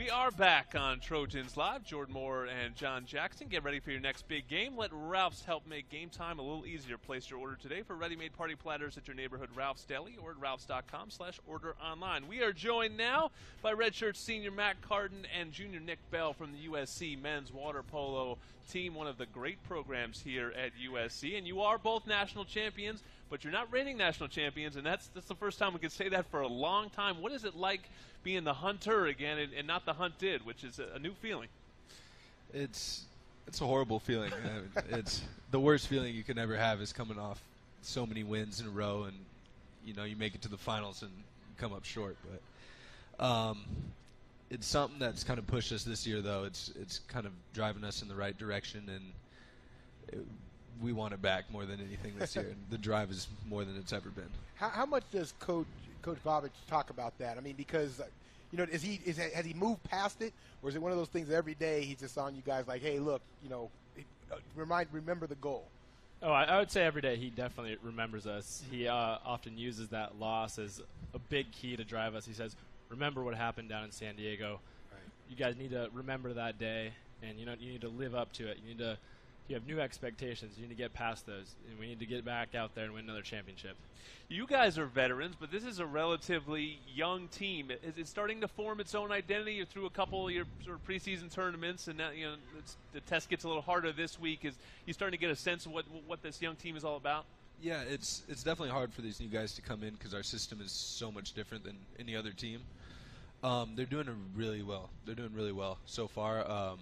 We are back on Trojans Live. Jordan Moore and John Jackson. Get ready for your next big game. Let Ralph's help make game time a little easier. Place your order today for ready-made party platters at your neighborhood Ralph's Deli or at ralphs.com/order online. We are joined now by redshirt senior Matt Carden and junior Nick Bell from the USC men's water polo team, one of the great programs here at USC. And you are both national champions, but you're not reigning national champions, and that's the first time we could say that for a long time. What is it like being the hunter again and not the hunted, which is a new feeling? It's a horrible feeling. It's the worst feeling you can ever have is coming off so many wins in a row, and you make it to the finals and come up short. But it's something that's kind of pushed us this year, though. It's kind of driving us in the right direction, and we want it back more than anything this year. And the drive is more than it's ever been. How much does Coach Vavich talk about that? I mean, because has he moved past it, or is it one of those things that every day he's just on you guys like, hey, look, remember the goal? Oh, I would say every day he definitely remembers us. He often uses that loss as a big key to drive us. He says, remember what happened down in San Diego. Right. You guys need to remember that day, and you need to live up to it. You have new expectations. You need to get past those, and we need to get back out there and win another championship. You guys are veterans, but this is a relatively young team. Is it starting to form its own identity? You're through a couple of your sort of preseason tournaments, and now the test gets a little harder this week. Is you starting to get a sense of what this young team is all about? Yeah, it's definitely hard for these new guys to come in because our system is so much different than any other team. They're doing really well. They're doing really well so far.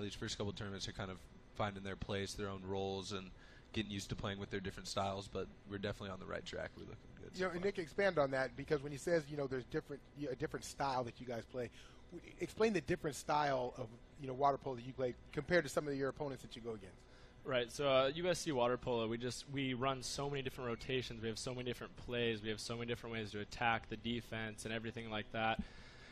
These first couple of tournaments are kind of finding their place, their own roles, and getting used to playing with their different styles, but we're definitely on the right track. We're looking good. And Nick, expand on that, because when he says, there's a different style that you guys play, explain the different style of, water polo that you play compared to some of your opponents that you go against. Right, so USC water polo, we run so many different rotations. We have so many different plays. We have so many different ways to attack the defense and everything like that.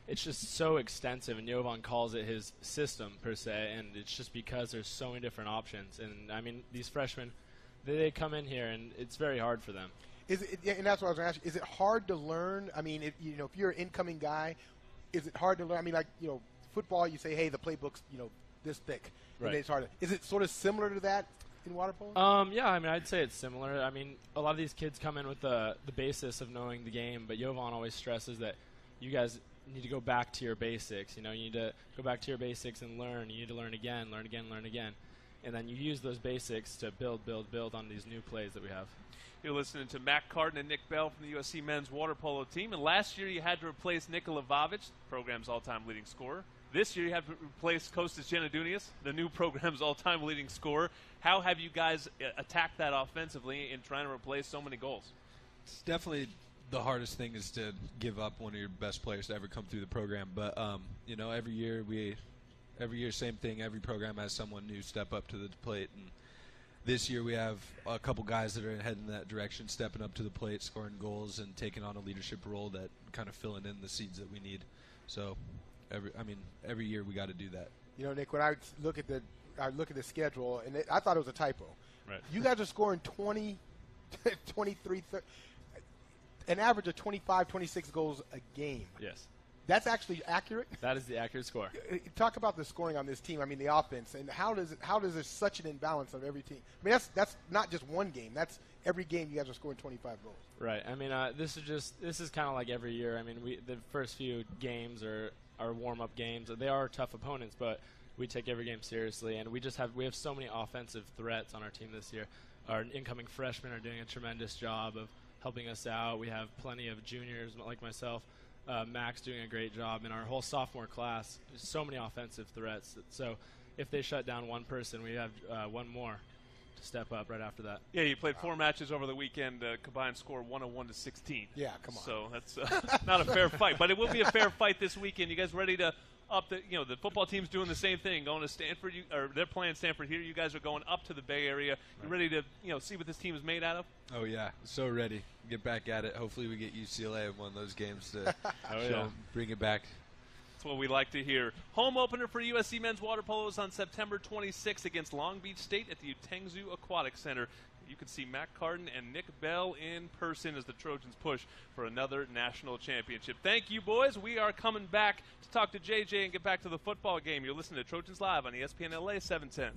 It's just so extensive, and Jovan calls it his system, per se, and it's just because there's so many different options. And, I mean, these freshmen, they come in here, and it's very hard for them. And that's what I was going to ask you. Is it hard to learn? I mean, if you're an incoming guy, is it hard to learn? I mean, football, you say, hey, the playbook's, this thick. Right. And it's hard. Is it sort of similar to that in water polo? Yeah, I mean, I'd say it's similar. I mean, a lot of these kids come in with the basis of knowing the game, but Jovan always stresses that you guys – need to go back to your basics. You need to go back to your basics and learn. You need to learn again, learn again, learn again. And then you use those basics to build on these new plays that we have. You're listening to Matt Carden and Nick Bell from the USC men's water polo team. And last year you had to replace Nikola Vavic, the program's all-time leading scorer. This year you have to replace Kostas Genadunias, the new program's all-time leading scorer. How have you guys attacked that offensively in trying to replace so many goals? It's definitely the hardest thing is to give up one of your best players to ever come through the program. But, every year, same thing. Every program has someone new step up to the plate. And this year we have a couple guys that are heading in that direction, stepping up to the plate, scoring goals, and taking on a leadership role that kind of filling in the seeds that we need. So, every year we got to do that. Nick, when I look at the schedule, and I thought it was a typo. Right. You guys are scoring 20, 23, 30. An average of 25, 26 goals a game. Yes. That's actually accurate? That is the accurate score. Talk about the scoring on this team. I mean, the offense, and how does there such an imbalance of every team? I mean, that's not just one game. That's every game you guys are scoring 25 goals. Right. I mean, this is kind of like every year. I mean, the first few games are our warm-up games. They are tough opponents, but we take every game seriously, and we have so many offensive threats on our team this year. Our incoming freshmen are doing a tremendous job of helping us out. We have plenty of juniors like myself. Max doing a great job. In our whole sophomore class, there's so many offensive threats. So if they shut down one person, we have one more to step up right after that. Yeah, you played 4 matches over the weekend, combined score 101-16. Yeah, come on. So that's not a fair fight, but it will be a fair fight this weekend. You guys ready to up the football team's doing the same thing, going to Stanford, or they're playing Stanford here. You guys are going up to the Bay Area. You ready to see what this team is made out of? Oh yeah, so ready. Get back at it. Hopefully we get UCLA in one of those games to bring it back. That's what we like to hear. Home opener for USC men's water polo is on September 26th against Long Beach State at the Utengzu Aquatic Center. You can see Matt Carden and Nick Bell in person as the Trojans push for another national championship. Thank you, boys. We are coming back to talk to JJ and get back to the football game. You're listening to Trojans Live on ESPN LA 710.